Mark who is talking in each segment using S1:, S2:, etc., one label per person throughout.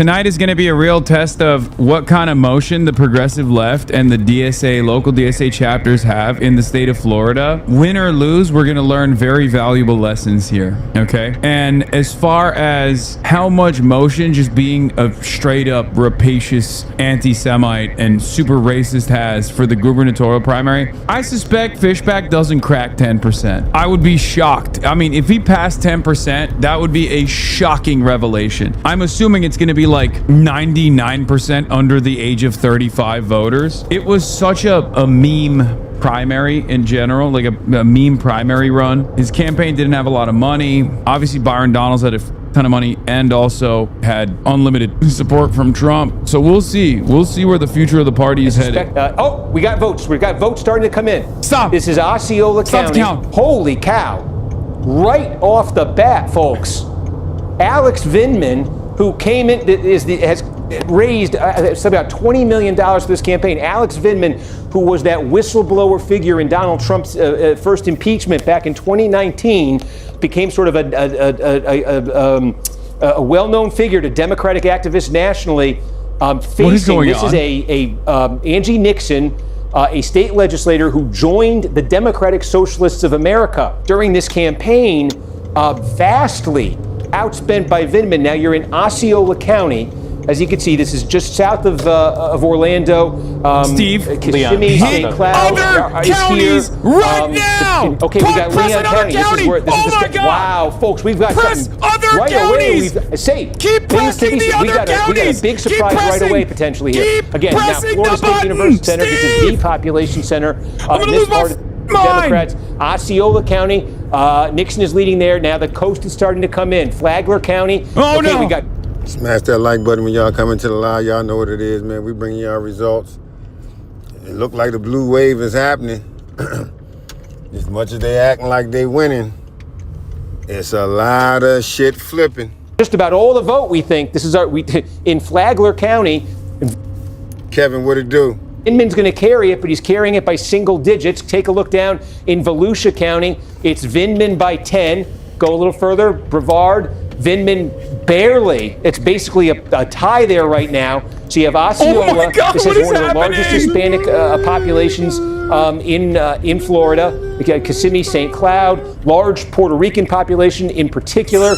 S1: Tonight is going to be a real test of what kind of motion the progressive left and the DSA, local DSA chapters have in the state of Florida. Win or lose, we're going to learn very valuable lessons here, okay? And as far as how much motion just being a straight up rapacious anti-Semite and super racist has for the gubernatorial primary, I suspect Fishback doesn't crack 10%. I would be shocked. I mean, if he passed 10%, that would be a shocking revelation. I'm assuming it's going to be like 99% under the age of 35 voters. It was such a meme primary in general, like a meme primary run. His campaign didn't have a lot of money. Obviously, Byron Donalds had a ton of money and also had unlimited support from Trump. So we'll see. We'll see where the future of the party is headed.
S2: Oh, we got votes. We've got votes starting to come in.
S1: Stop.
S2: This is Osceola County.
S1: Count.
S2: Holy cow. Right off the bat, folks. Alex Vindman, who came in, has raised about $20 million for this campaign. Alex Vindman, who was that whistleblower figure in Donald Trump's first impeachment back in 2019, became sort of a well-known figure to Democratic activists nationally. What is going on? This is Angie Nixon, a state legislator who joined the Democratic Socialists of America during this campaign, vastly outspent by Vindman. Now you're in Osceola County. As you can see, this is just south of Orlando.
S1: Steve,
S2: Kissimmee, St. Cloud
S1: other
S2: is
S1: counties
S2: here.
S1: right now.
S2: Okay, we got Leon County. This is where.
S1: Oh my God!
S2: Wow, folks, we've got
S1: press
S2: something
S1: other
S2: right
S1: counties.
S2: Away.
S1: Keep pressing the other counties.
S2: We got a big surprise right away potentially here. Again, now Florida State University Center. This is the population center in this part of the Democrats. Osceola County. Nixon is leading there. Now the coast is starting to come in. Flagler County.
S1: Oh no!
S2: We got.
S3: Smash that like button when y'all come into the live. Y'all know what it is, man. We bringing y'all results. It look like the blue wave is happening. As much as they acting like they winning, it's a lot of shit flipping.
S2: Just about all the vote, we think. This is in Flagler County.
S3: Kevin, what it do?
S2: Inman's going to carry it, but he's carrying it by single digits. Take a look down in Volusia County. It's Vindman by 10. Go a little further. Brevard. Vindman barely. It's basically a tie there right now. So you have Osceola.
S1: Oh my God,
S2: this is one of the largest Hispanic populations in Florida. Kissimmee, St. Cloud, large Puerto Rican population in particular.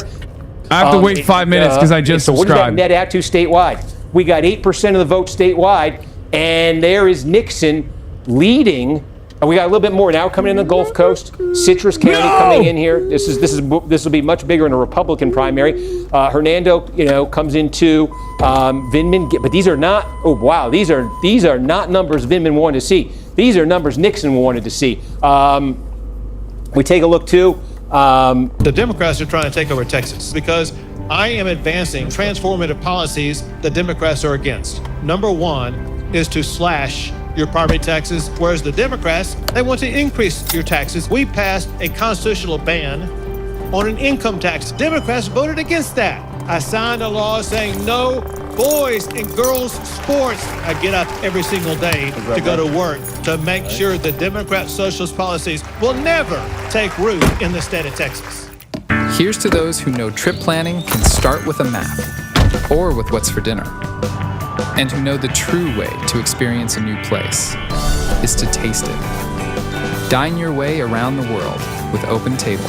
S1: I have to wait 5 minutes because I just subscribed.
S2: So what does that net out to statewide? We got 8% of the vote statewide, and there is Nixon leading. We got a little bit more now coming in the Gulf Coast. Citrus County coming in here. This will be much bigger in a Republican primary. Hernando, comes into Vindman, but these are not. Oh wow, these are not numbers Vindman wanted to see. These are numbers Nixon wanted to see. We take a look too.
S4: The Democrats are trying to take over Texas because I am advancing transformative policies the Democrats are against. Number one is to slash your property taxes, whereas the Democrats, they want to increase your taxes. We passed a constitutional ban on an income tax. Democrats voted against that. I signed a law saying no boys and girls sports. I get up every single day to go to work to make sure the Democrat socialist policies will never take root in the state of Texas.
S5: Here's to those who know trip planning can start with a map or with what's for dinner, and who know the true way to experience a new place is to taste it. Dine your way around the world with Open Table.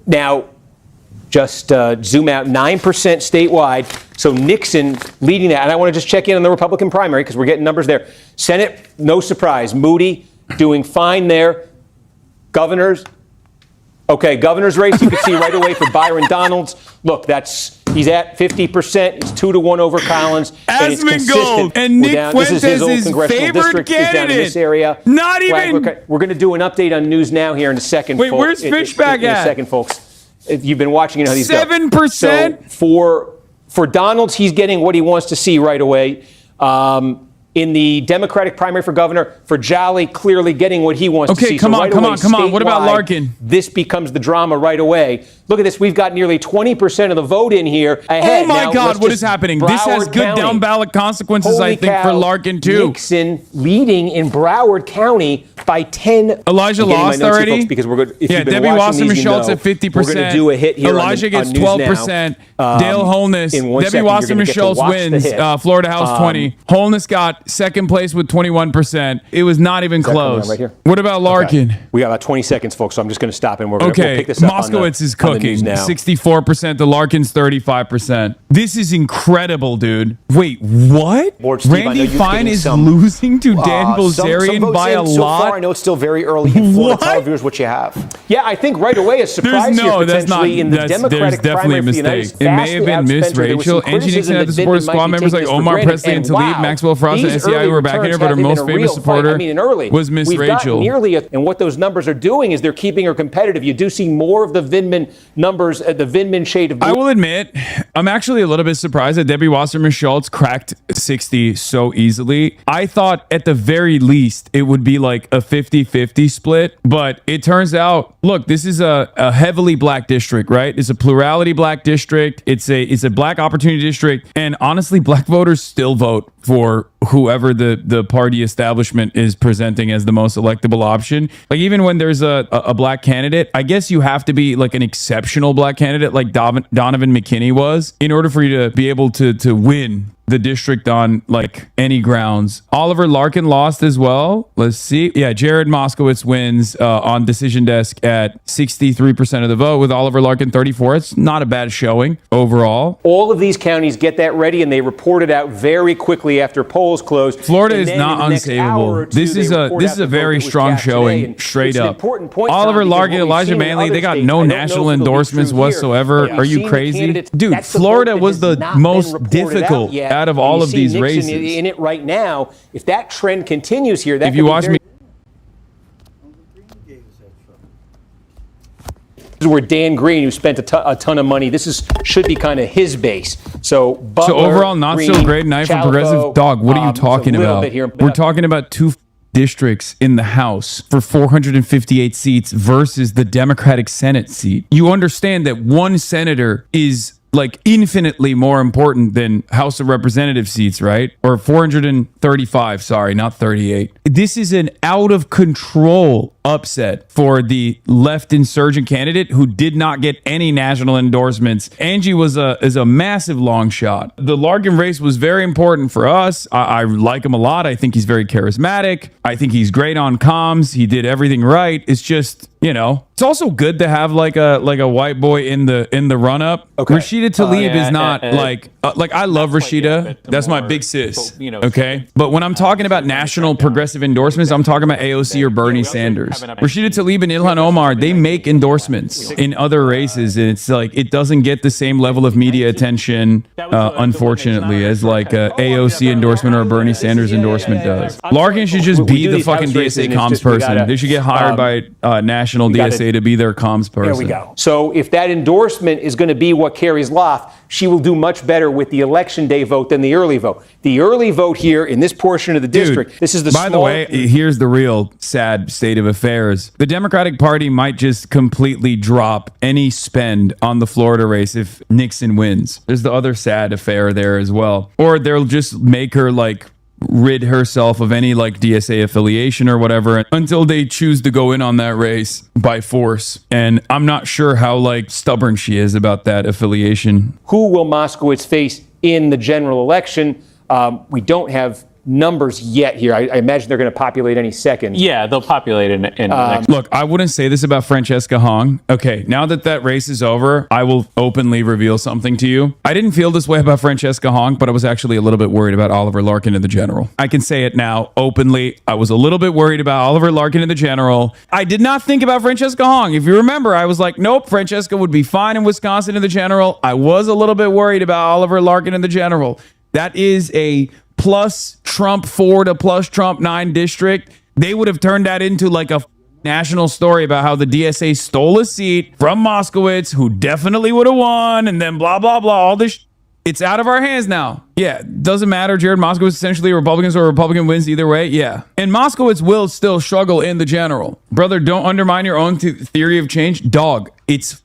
S2: Now, just zoom out 9% statewide. So Nixon leading that. And I want to just check in on the Republican primary because we're getting numbers there. Senate, no surprise. Moody doing fine there. Governor's race, you can see right away for Byron Donalds. Look, he's at 50%. It's 2-1 over Collins. And it's consistent.
S1: And Nick Fuentes
S2: is his old
S1: is
S2: congressional
S1: favorite
S2: district. Is down in this area.
S1: Not even.
S2: We're going to do an update on news now here in a second.
S1: Wait, where's Fishback at?
S2: In a second, folks. If you've been watching, you know how these
S1: 7%?
S2: So for Donalds, he's getting what he wants to see right away. In the Democratic primary for governor, for Jolly, clearly getting what he wants to see.
S1: Okay, come on. What about Larkin?
S2: This becomes the drama right away. Look at this. We've got nearly 20% of the vote in here. Ahead.
S1: Oh my
S2: Now,
S1: God,
S2: let's
S1: what
S2: just
S1: is happening? This
S2: Broward
S1: has good
S2: County.
S1: down ballot consequences,
S2: Holy
S1: I think,
S2: cow,
S1: for Larkin too.
S2: Nixon leading in Broward County by 10.
S1: Elijah
S2: I'm getting my
S1: lost
S2: notes here,
S1: already?
S2: folks, because we're good. If
S1: Yeah,
S2: you've been
S1: Debbie
S2: watching these, you
S1: Wasserman-Schultz
S2: know,
S1: at 50%.
S2: We're going to do a hit here.
S1: Elijah
S2: on
S1: gets
S2: News
S1: 12%.
S2: Now.
S1: Dale Holness.
S2: in one
S1: Debbie
S2: second, you're gonna get to
S1: Wasserman-Schultz
S2: watch the
S1: wins.
S2: hit.
S1: Florida House 20. Holness got second place with 21%. It was not even
S2: that coming
S1: close.
S2: on right here?
S1: What about Larkin?
S2: Okay. We got about 20 seconds, folks, so I'm just going to stop and we'll pick this up
S1: Moskowitz is
S2: on the news
S1: cooking.
S2: now.
S1: 64%. The Larkin's 35%. This is incredible, dude. Wait, what?
S2: Lord Steve, I know
S1: Randy
S2: you're
S1: Fine
S2: getting
S1: is
S2: some,
S1: losing to Dan
S6: Some
S1: Bilzerian
S6: votes
S1: by
S6: in
S1: a
S6: so
S1: lot.
S6: far. I know it's still very early. In Florida,
S1: What?
S6: tell viewers what you have.
S2: Yeah, I think right away a surprise
S1: There's no,
S2: here
S1: that's
S2: potentially
S1: not.
S2: in the
S1: There's
S2: Democratic
S1: definitely a
S2: primary for the United
S1: mistake.
S2: States.
S1: It may have been Miss
S2: Vastly outspent her. There was some
S1: Rachel. Angie Nixon
S2: criticism
S1: had the
S2: that
S1: support of
S2: Vindman
S1: squad
S2: might be
S1: members like
S2: taking this for
S1: Omar
S2: granted.
S1: Presley and
S2: And
S1: Talib,
S2: wow,
S1: Maxwell Frost, and
S2: these
S1: SCI
S2: early
S1: were backing her,
S2: returns
S1: but her
S2: have been
S1: most
S2: a
S1: famous
S2: real fight.
S1: supporter
S2: I mean, in early
S1: was Miss
S2: we've
S1: Rachel.
S2: Got nearly and what those numbers are doing is they're keeping her competitive. You do see more of the Vindman numbers, the Vindman shade of blue.
S1: I will admit, I'm actually a little bit surprised that Debbie Wasserman-Schultz cracked 60 so easily. I thought at the very least it would be like a 50-50 split, but it turns out, look, this is a heavily black district, right? It's a plurality black district. It's a black opportunity district, and honestly, black voters still vote for whoever the party establishment is presenting as the most electable option. Like even when there's a black candidate, I guess you have to be like an exceptional black candidate like Donovan McKinney was in order for you to be able to win the district on like any grounds. Oliver Larkin lost as well. Let's see. Yeah, Jared Moskowitz wins on decision desk at 63% of the vote with Oliver Larkin 34. It's not a bad showing overall.
S2: All of these counties get that ready and they report it out very quickly after polls close.
S1: Florida
S2: And
S1: is
S2: then
S1: not
S2: in the next hour or
S1: unsavable.
S2: two,
S1: This is
S2: they
S1: a
S2: report
S1: this
S2: out
S1: is a
S2: the vote
S1: very
S2: that was
S1: strong
S2: cast today.
S1: showing
S2: And
S1: straight
S2: it's an
S1: up.
S2: important point,
S1: Oliver
S2: Tom, because
S1: Larkin,
S2: what we've
S1: Elijah
S2: seen in
S1: Manley,
S2: other
S1: they got
S2: states,
S1: no
S2: I don't know
S1: national
S2: if it'll be
S1: endorsements
S2: true here,
S1: whatsoever.
S2: but
S1: Are
S2: you've
S1: you
S2: seen the
S1: crazy?
S2: candidates-
S1: Dude,
S2: that's the vote
S1: Florida
S2: that
S1: was
S2: has
S1: the
S2: not been
S1: most
S2: reported
S1: difficult
S2: yet.
S1: out of
S2: And
S1: all
S2: you
S1: of
S2: see
S1: these
S2: Nixon
S1: races.
S2: in it right now. If that trend continues here, that
S1: If you
S2: could be
S1: watch
S2: very
S1: me,
S2: This is where Dan Green, who spent a ton of money, should be kind of his base. So Butler,
S1: overall, not
S2: Green,
S1: so great night for
S2: Chalco,
S1: progressive. Dog, what are you
S2: it's a
S1: talking
S2: little
S1: about?
S2: bit here.
S1: We're talking about two districts in the House for 458 seats versus the Democratic Senate seat. You understand that one senator is like infinitely more important than House of Representative seats, right? Or 435, sorry, not 38. This is an out of control upset for the left insurgent candidate who did not get any national endorsements. Angie is a massive long shot. The Larkin race was very important for us. I like him a lot. I think he's very charismatic. I think he's great on comms. He did everything right. It's just, you know, it's also good to have like a white boy in the run up.
S2: Okay.
S1: Rashida Tlaib
S7: yeah,
S1: is not like I love Rashida.
S7: but the
S1: That's my
S7: more-
S1: big sis.
S7: but, you know,
S1: okay, but when I'm talking about national progressive endorsements, I'm talking about AOC or Bernie Sanders. Rashida Tlaib and Ilhan Omar, they make endorsements in other races, and it's like it doesn't get the same level of media attention, unfortunately, as like a AOC endorsement or a Bernie Sanders endorsement does. Larkin should just
S2: We
S1: be
S2: do
S1: the
S2: these
S1: fucking
S2: House races,
S1: DSA
S2: and it's
S1: comms
S2: just we
S1: person.
S2: gotta,
S1: They should get hired by national
S2: gotta-
S1: DSA to be their comms person.
S2: There we go. So if that endorsement is going to be what carries Loft, she will do much better with the election day vote than the early vote. The early vote here in this portion of the district,
S1: Dude,
S2: this is the
S1: by the
S2: small-
S1: way, here's the real sad state of affairs. The Democratic Party might just completely drop any spend on the Florida race if Nixon wins. There's the other sad affair there as well. Or they'll just make her like rid herself of any like DSA affiliation or whatever until they choose to go in on that race by force. And I'm not sure how like stubborn she is about that affiliation.
S2: Who will Moskowitz face in the general election? We don't have numbers yet here. I imagine they're going to populate any second.
S7: Yeah, they'll populate in the next.
S1: Look, I wouldn't say this about Francesca Hong. Okay, now that race is over, I will openly reveal something to you. I didn't feel this way about Francesca Hong, but I was actually a little bit worried about Oliver Larkin in the general. I can say it now openly. I was a little bit worried about Oliver Larkin in the general. I did not think about Francesca Hong. If you remember, I was like, nope, Francesca would be fine in Wisconsin in the general. I was a little bit worried about Oliver Larkin in the general. That is a plus Trump 4 to plus Trump 9 district. They would have turned that into like a national story about how the DSA stole a seat from Moskowitz, who definitely would have won, and then blah, blah, blah. All this. It's out of our hands now. Yeah, doesn't matter. Jared Moskowitz essentially Republicans or Republican wins either way. Yeah. And Moskowitz will still struggle in the general. Brother, don't undermine your own theory of change. Dog, it's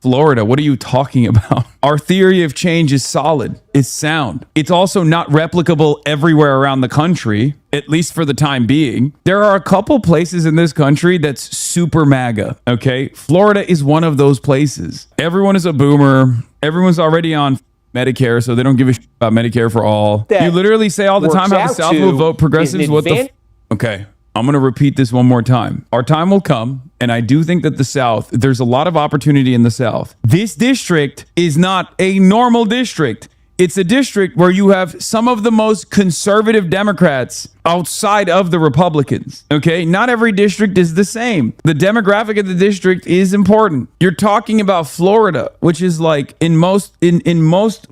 S1: Florida. What are you talking about? Our theory of change is solid. It's sound. It's also not replicable everywhere around the country, at least for the time being. There are a couple places in this country that's super MAGA, okay? Florida is one of those places. Everyone is a boomer. Everyone's already on Medicare, so they don't give a shit about Medicare for all.
S2: That
S1: You literally say all the time how the
S2: works
S1: South
S2: out
S1: will
S2: to
S1: vote progressives.
S2: is an
S1: What the Okay. I'm going to repeat this one more time. Our time will come, and I do think that the South, there's a lot of opportunity in the South. This district is not a normal district. It's a district where you have some of the most conservative Democrats outside of the Republicans. Okay, not every district is the same. The demographic of the district is important. You're talking about Florida, which is like in most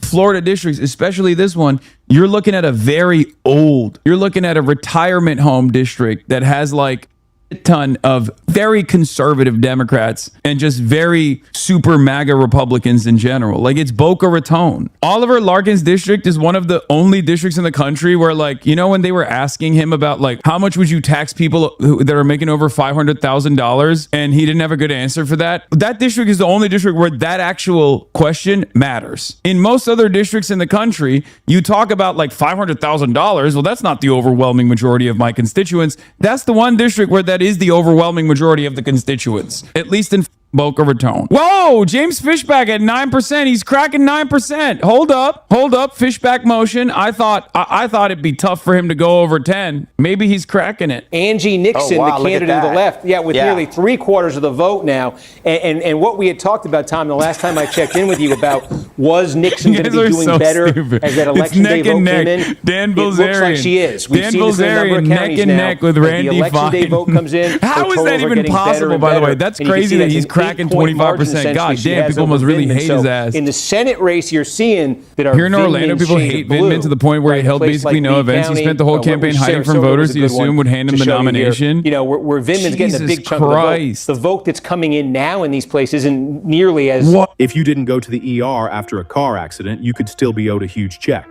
S1: Florida districts, especially this one, you're looking at a very old. You're looking at a retirement home district that has like a ton of very conservative Democrats and just very super MAGA Republicans in general. Like it's Boca Raton. Oliver Larkin's district is one of the only districts in the country where, like, you know, when they were asking him about like how much would you tax people that are making over $500,000, and he didn't have a good answer for that. That district is the only district where that actual question matters. In most other districts in the country, you talk about like $500,000. Well, that's not the overwhelming majority of my constituents. That's the one district where that is the overwhelming majority of the constituents, at least in Boca Raton. Whoa, James Fishback at 9%. He's cracking 9%. Hold up. Fishback motion. I thought it'd be tough for him to go over 10. Maybe he's cracking it.
S2: Angie Nixon,
S6: Oh, wow,
S2: the
S6: look at
S2: candidate of the
S6: that.
S2: left, with nearly 3/4 of the vote now. And what we had talked about, Tom, the last time I checked in with you about was Nixon
S1: You
S2: going to
S1: guys
S2: be
S1: are
S2: doing
S1: so
S2: better
S1: stupid.
S2: as that
S1: It's
S2: election day
S1: neck
S2: vote
S1: and
S2: came
S1: neck.
S2: in?
S1: Dan
S2: It looks like
S1: Bilzerian.
S2: she is. We've
S1: Dan
S2: seen this in a number of
S1: Bilzerian, neck
S2: counties
S1: and
S2: now.
S1: neck with
S2: As
S1: Randy
S2: the election day
S1: Fine.
S2: vote comes in.
S1: How
S2: her
S1: is that
S2: totals are
S1: even
S2: getting
S1: possible,
S2: better and
S1: by the
S2: better.
S1: way? That's
S2: And you can
S1: crazy
S2: see
S1: that
S2: that's
S1: he's
S2: an
S1: cracking
S2: 8-point margin
S1: 25%.
S2: essentially
S1: God
S2: she
S1: damn,
S2: has
S1: people
S2: over
S1: must really
S2: Vindman.
S1: hate
S2: So
S1: his ass.
S2: in the Senate race, you're seeing that our
S1: Here in Orlando,
S2: Vindman's
S1: people
S2: shade
S1: hate
S2: of blue,
S1: Vindman to the point where he
S2: right?
S1: held
S2: A place
S1: basically
S2: like
S1: no
S2: Lee
S1: events. He
S2: County,
S1: spent the whole campaign hiding from
S2: Sarasota
S1: voters.
S2: was a
S1: He
S2: good one
S1: assumed would hand him
S2: to
S1: the
S2: show you here.
S1: nomination.
S2: You know, where Vindman's getting a
S1: Jesus
S2: big chunk
S1: Christ.
S2: of the vote that's coming in now in these places isn't nearly as
S8: If you didn't go to the ER after a car accident, you could still be owed a huge check.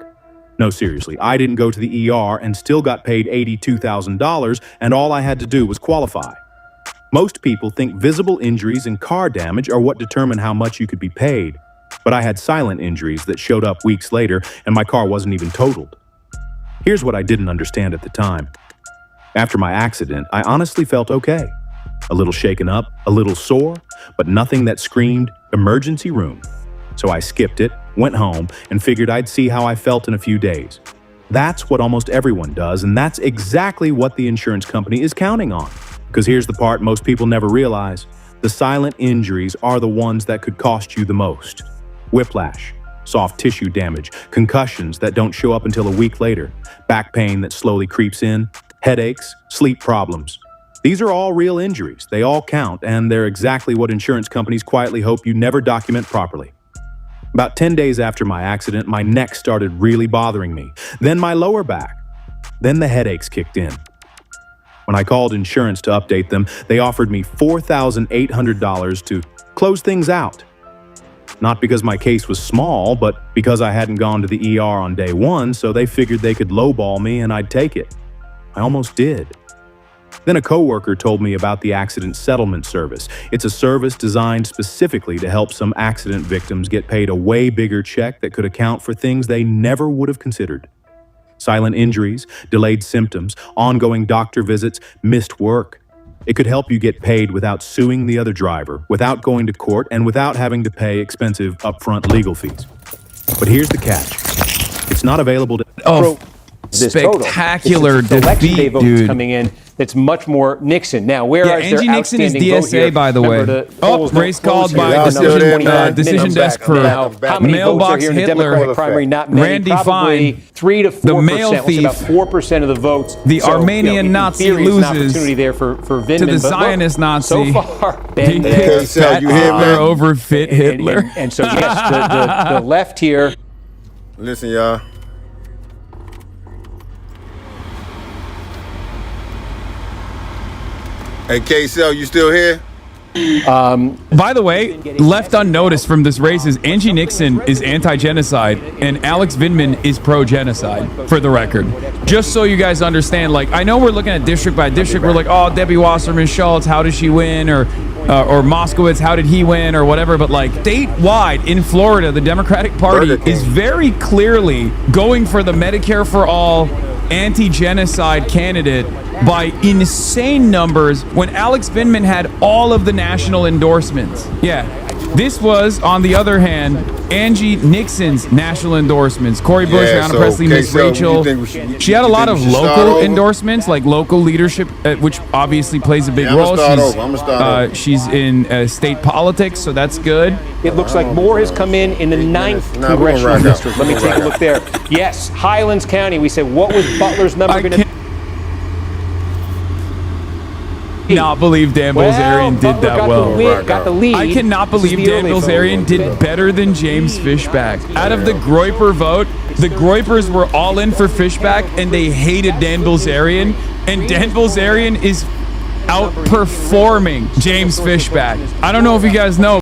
S8: No, seriously, I didn't go to the ER and still got paid $82,000, and all I had to do was qualify. Most people think visible injuries and car damage are what determine how much you could be paid, but I had silent injuries that showed up weeks later, and my car wasn't even totaled. Here's what I didn't understand at the time. After my accident, I honestly felt okay. A little shaken up, a little sore, but nothing that screamed emergency room. So I skipped it, went home, and figured I'd see how I felt in a few days. That's what almost everyone does, and that's exactly what the insurance company is counting on. Because here's the part most people never realize. The silent injuries are the ones that could cost you the most. Whiplash, soft tissue damage, concussions that don't show up until a week later, back pain that slowly creeps in, headaches, sleep problems. These are all real injuries. They all count, and they're exactly what insurance companies quietly hope you never document properly. About 10 days after my accident, my neck started really bothering me. Then my lower back. Then the headaches kicked in. When I called insurance to update them, they offered me $4,800 to close things out. Not because my case was small, but because I hadn't gone to the ER on day one, so they figured they could lowball me and I'd take it. I almost did. Then a coworker told me about the accident settlement service. It's a service designed specifically to help some accident victims get paid a way bigger check that could account for things they never would have considered. Silent injuries, delayed symptoms, ongoing doctor visits, missed work. It could help you get paid without suing the other driver, without going to court, and without having to pay expensive upfront legal fees. But here's the catch. It's not available to...
S2: this
S1: Spectacular
S2: total. It's the election day
S1: defeat,
S2: vote
S1: dude.
S2: that's coming in that's much more Nixon. Now, whereas
S1: Angie
S2: their
S1: Nixon is
S2: outstanding vote
S1: DSA,
S2: here,
S1: by the way.
S2: remember, the polls don't
S1: Race
S2: close
S1: called
S2: here
S1: by
S2: until
S3: decision-
S2: 25
S1: decision
S2: minutes
S1: desk
S2: back.
S1: for
S2: Now, how many votes
S1: mailbox
S2: are here in the
S1: Hitler.
S2: Democratic primary? Not many.
S1: Randy
S2: Probably
S1: Fine,
S2: 3 to 4%.
S1: the mail
S2: We'll say about
S1: thief,
S2: 4% of the votes.
S1: the
S2: So,
S1: Armenian
S2: in
S1: Nazi
S2: theory, it's an
S1: loses
S2: opportunity there for Vindman.
S1: to the
S2: But look,
S1: Zionist Nazi.
S2: So far, Ben
S1: He
S2: there.
S1: picks
S3: so
S1: fat
S3: you hear
S1: Hitler
S3: that?
S1: over fit Hitler.
S2: And so, yes, the left here.
S3: Listen, y'all. Hey, K-Cell, you still here?
S1: By the way, left unnoticed from this race is Angie Nixon is anti-genocide and Alex Vindman is pro-genocide, for the record. Just so you guys understand, like, I know we're looking at district by district. We're like, oh, Debbie Wasserman Schultz, how does she win? Or or Moskowitz, how did he win or whatever, but like statewide in Florida, the Democratic Party
S3: Burger King.
S1: is very clearly going for the Medicare for all anti-genocide candidate by insane numbers when Alex Vindman had all of the national endorsements. Yeah. This was, on the other hand, Angie Nixon's national endorsements. Cori Bush,
S3: Yeah,
S1: Ayanna
S3: so,
S1: Pressley,
S3: okay,
S1: Miss
S3: so you
S1: Rachel.
S3: think we should-
S1: She had a
S3: you
S1: lot
S3: think
S1: of
S3: we should start
S1: local
S3: over?
S1: endorsements, like local leadership, which obviously plays a big
S3: Yeah, I'ma
S1: role.
S3: start over. I'ma start over.
S1: She's in state politics, so that's good.
S2: It looks like more has come in the 9th
S3: Nah, we're gonna
S2: congressional
S3: rack up.
S2: district. Let me
S3: We're
S2: take
S3: gonna
S2: a look there. Yes, Highlands County. We said, what was Butler's number
S1: I
S2: going to
S1: can't not believe Dan Bilzerian did
S2: Butler
S1: that
S2: got
S1: well.
S2: The win, got the lead.
S1: I cannot
S2: This is
S1: believe
S2: the
S1: Dan
S2: early vote.
S1: Bilzerian did better than James Fishback. Out of the Groyper vote, the Groypers were all in for Fishback, and they hated Dan Bilzerian. And Dan Bilzerian is outperforming James Fishback. I don't know if you guys know,